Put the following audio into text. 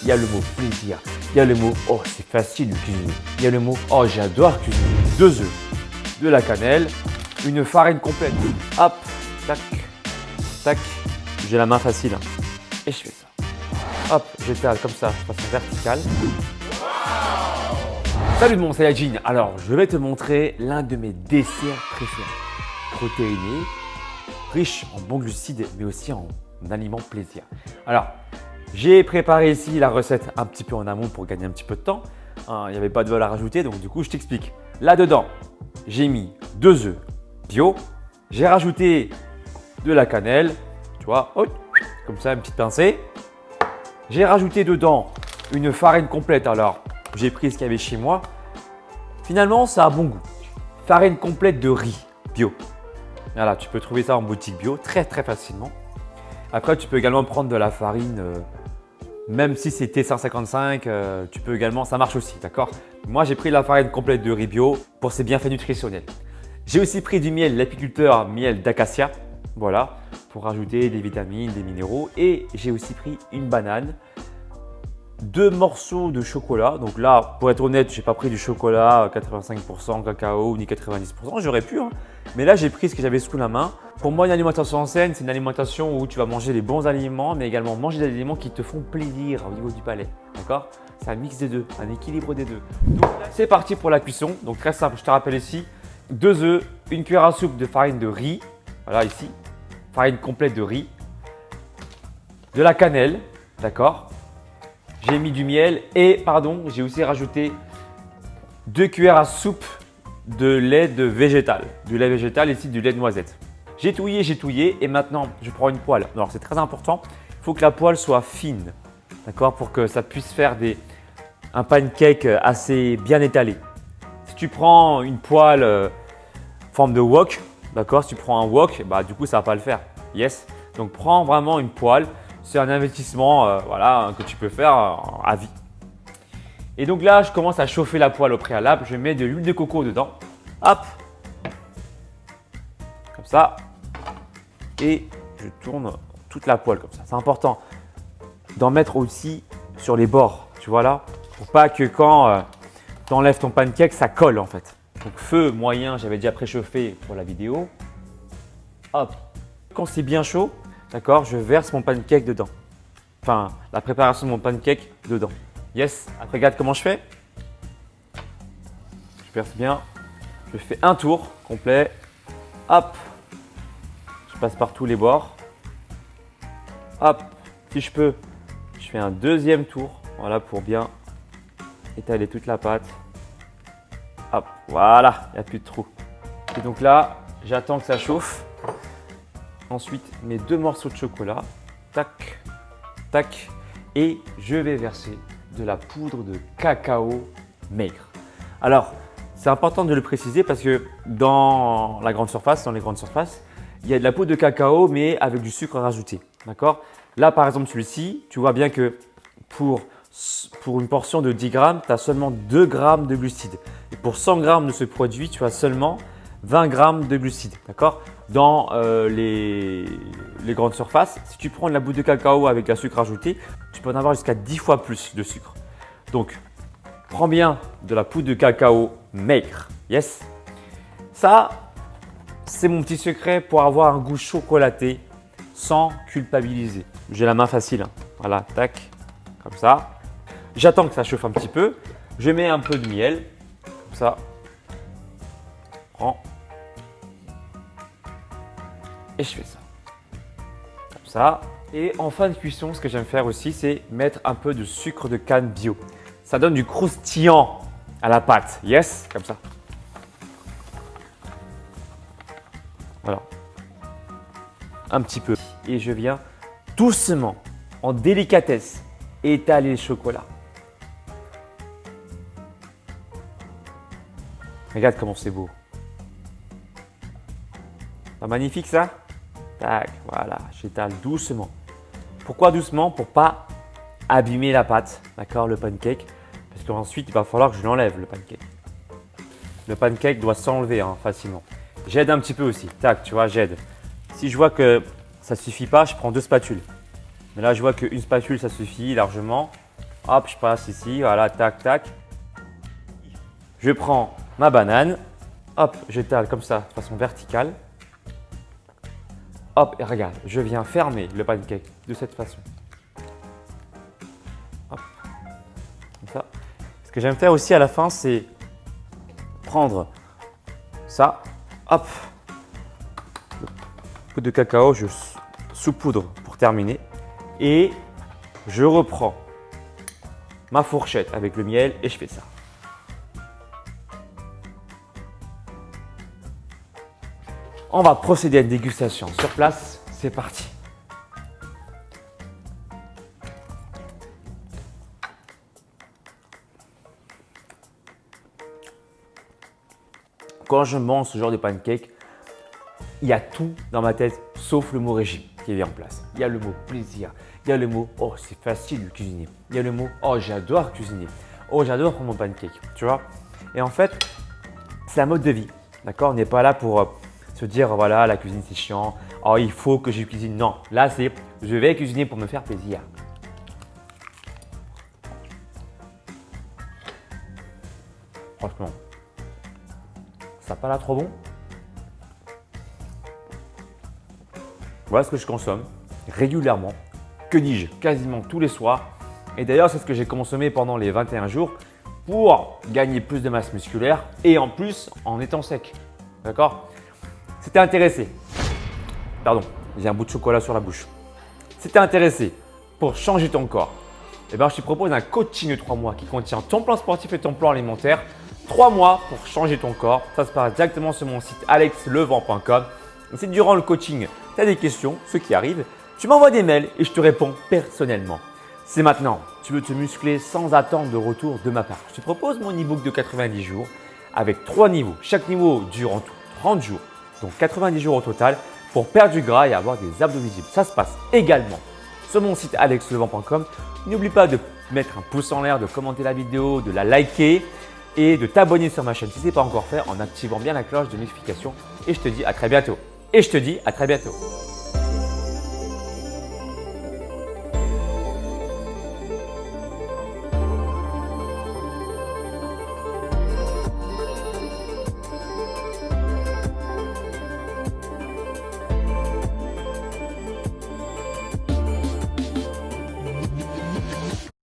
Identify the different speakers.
Speaker 1: il y a le mot plaisir, il y a le mot oh c'est facile de cuisiner, il y a le mot oh j'adore cuisiner. 2 œufs, de la cannelle, une farine complète. Hop, tac, tac. J'ai la main facile hein. Et je fais ça. Hop, j'étale comme ça, de façon verticale. Salut mon Saiyajin. Alors je vais te montrer l'un de mes desserts préférés. Protéiné, riche en bons glucides mais aussi en aliments plaisir. Alors j'ai préparé ici la recette un petit peu en amont pour gagner un petit peu de temps. Il n'y avait pas de valeur ajoutée donc du coup je t'explique. Là-dedans, j'ai mis 2 œufs bio. J'ai rajouté de la cannelle, tu vois, comme ça une petite pincée. J'ai rajouté dedans une farine complète. Alors j'ai pris ce qu'il y avait chez moi. Finalement, ça a bon goût. Farine complète de riz bio. Voilà, tu peux trouver ça en boutique bio très facilement. Après, tu peux également prendre de la farine, même si c'est T155, tu peux également, ça marche aussi, d'accord? Moi, j'ai pris la farine complète de riz bio pour ses bienfaits nutritionnels. J'ai aussi pris du miel, l'apiculteur miel d'acacia, voilà, pour rajouter des vitamines, des minéraux. Et j'ai aussi pris une banane, 2 morceaux de chocolat. Donc là, pour être honnête, je n'ai pas pris du chocolat 85% cacao ni 90%. J'aurais pu, hein. Mais là, j'ai pris ce que j'avais sous la main. Pour moi, une alimentation saine, c'est une alimentation où tu vas manger les bons aliments, mais également manger des aliments qui te font plaisir au niveau du palais. D'accord? C'est un mix des deux, un équilibre des deux. Donc c'est parti pour la cuisson. Donc très simple, je te rappelle ici, 2 œufs, une cuillère à soupe de farine de riz. Voilà ici, farine complète de riz. De la cannelle, d'accord? J'ai mis du miel et pardon, j'ai aussi rajouté 2 cuillères à soupe de lait de végétal. Du lait végétal ici, du lait de noisette. J'ai touillé et maintenant je prends une poêle. Alors c'est très important, il faut que la poêle soit fine, d'accord, pour que ça puisse faire un pancake assez bien étalé. Si tu prends une poêle forme de wok, d'accord, si tu prends un wok, bah, du coup ça ne va pas le faire. Yes. Donc prends vraiment une poêle. C'est un investissement voilà, que tu peux faire à vie. Et donc là, je commence à chauffer la poêle au préalable. Je mets de l'huile de coco dedans. Hop. Comme ça. Et je tourne toute la poêle comme ça. C'est important d'en mettre aussi sur les bords. Tu vois là, pour pas que quand tu enlèves ton pancake, ça colle en fait. Donc feu moyen, j'avais déjà préchauffé pour la vidéo. Hop. Quand c'est bien chaud, d'accord, je verse mon pancake dedans. Enfin, la préparation de mon pancake dedans. Yes. Après, regarde comment je fais. Je verse bien. Je fais un tour complet. Hop. Je passe par tous les bords. Hop. Si je peux, je fais un deuxième tour. Voilà, pour bien étaler toute la pâte. Hop. Voilà. Il n'y a plus de trou. Et donc là, j'attends que ça chauffe. Ensuite, mes 2 morceaux de chocolat, tac, tac, et je vais verser de la poudre de cacao maigre. Alors, c'est important de le préciser parce que dans les grandes surfaces, il y a de la poudre de cacao mais avec du sucre rajouté. D'accord? Là, par exemple, celui-ci, tu vois bien que pour une portion de 10 grammes, tu as seulement 2 grammes de glucides. Et pour 100 grammes de ce produit, tu as seulement 20 grammes de glucides. D'accord? Dans les grandes surfaces, si tu prends de la poudre de cacao avec la sucre ajouté, tu peux en avoir jusqu'à 10 fois plus de sucre. Donc, prends bien de la poudre de cacao maigre. Yes. Ça, c'est mon petit secret pour avoir un goût chocolaté sans culpabiliser. J'ai la main facile. Hein. Voilà, tac, comme ça. J'attends que ça chauffe un petit peu. Je mets un peu de miel, comme ça. Prends. Et je fais ça. Comme ça. Et en fin de cuisson, ce que j'aime faire aussi, c'est mettre un peu de sucre de canne bio. Ça donne du croustillant à la pâte. Yes, comme ça. Voilà. Un petit peu. Et je viens doucement, en délicatesse, étaler le chocolat. Regarde comment c'est beau. Pas magnifique ça? Tac, voilà, j'étale doucement. Pourquoi doucement? Pour pas abîmer la pâte, d'accord, le pancake. Parce qu'ensuite, il va falloir que je l'enlève, le pancake. Le pancake doit s'enlever facilement. J'aide un petit peu aussi. Tac, tu vois, j'aide. Si je vois que ça ne suffit pas, je prends 2 spatules. Mais là, je vois qu'une spatule, ça suffit largement. Hop, je passe ici, voilà, tac, tac. Je prends ma banane. Hop, j'étale comme ça de façon verticale. Hop, et regarde, je viens fermer le pancake de cette façon. Hop, comme ça. Ce que j'aime faire aussi à la fin, c'est prendre ça. Hop, poudre de cacao, je saupoudre pour terminer. Et je reprends ma fourchette avec le miel et je fais ça. On va procéder à une dégustation sur place. C'est parti. Quand je mange ce genre de pancake, il y a tout dans ma tête sauf le mot régime qui vient en place. Il y a le mot plaisir. Il y a le mot oh c'est facile de cuisiner. Il y a le mot oh j'adore cuisiner. Oh j'adore prendre mon pancake. Tu vois. Et en fait, c'est un mode de vie. D'accord. On n'est pas là pour se dire voilà la cuisine c'est chiant. Oh il faut que je cuisine. Non. Là c'est je vais cuisiner pour me faire plaisir. Franchement, ça n'a pas l'air trop bon. Voilà ce que je consomme régulièrement. Que dis-je, quasiment tous les soirs. Et d'ailleurs, c'est ce que j'ai consommé pendant les 21 jours pour gagner plus de masse musculaire et en plus en étant sec. D'accord? Si t'es intéressé, pardon, j'ai un bout de chocolat sur la bouche. Si t'es intéressé pour changer ton corps, eh ben, je te propose un coaching de 3 mois qui contient ton plan sportif et ton plan alimentaire. 3 mois pour changer ton corps. Ça se passe directement sur mon site alexlevent.com. Et si durant le coaching, tu as des questions, ce qui arrive, tu m'envoies des mails et je te réponds personnellement. C'est maintenant, tu veux te muscler sans attendre de retour de ma part. Je te propose mon e-book de 90 jours avec 3 niveaux. Chaque niveau dure en tout 30 jours, donc 90 jours au total pour perdre du gras et avoir des abdos visibles. Ça se passe également sur mon site alexlevent.com. N'oublie pas de mettre un pouce en l'air, de commenter la vidéo, de la liker et de t'abonner sur ma chaîne si ce n'est pas encore fait en activant bien la cloche de notification. Et je te dis à très bientôt.